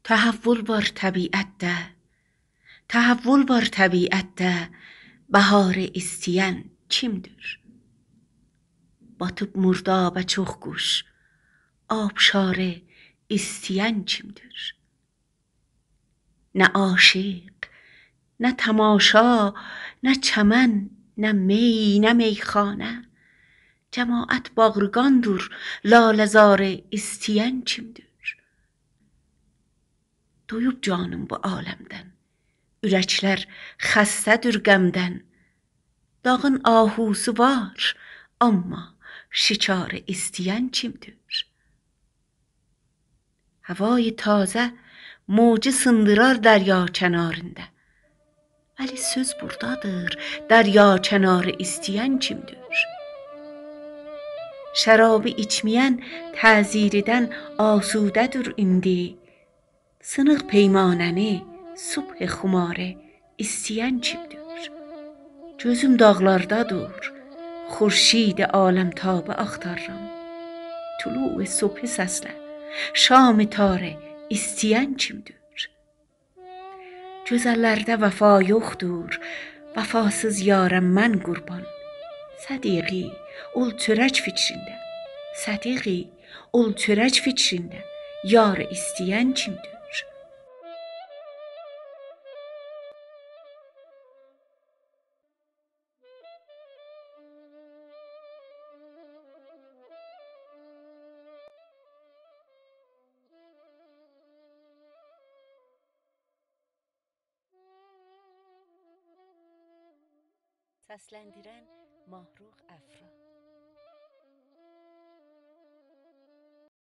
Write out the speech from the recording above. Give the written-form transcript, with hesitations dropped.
تحول var təbiətdə, təhəvvül var təbiətdə, bəharı istəyən kimdir? Batıb murdaba çox quş, abşarı istəyən kimdir? Nə aşiq, nə tamaşa, nə çəmən, nə می, nə meyxanə, cəmaət bağrıqandır, laləzarı istəyən kimdir? Doyub canım bu aləmdən, ürəklər xəstədir qəmdən. Dağın ahusu var, amma şikarı istəyən kimdir? Havayı tazə mövcu sındırar dərya kənarında, vəli söz burdadır, dərya kənarı istəyən kimdir? Şərabı içməyən təziridən asudədir indi, sınıq peymanəni subh xumarı istəyən kimdir? Gözüm dağlardadır, xورشید aləmtabı axtarıram. Tuluع صبح səslə şam tarı istəyən kimdir? Gözəllərdə vəfa yoxdur, vəfasız yarəm mən qurban. Sədiqi, ol çörək fikrində, sədiqi, ol çörək fikrində, yarı istəyən kimdir? Səsləndirən Mahruq Əfra.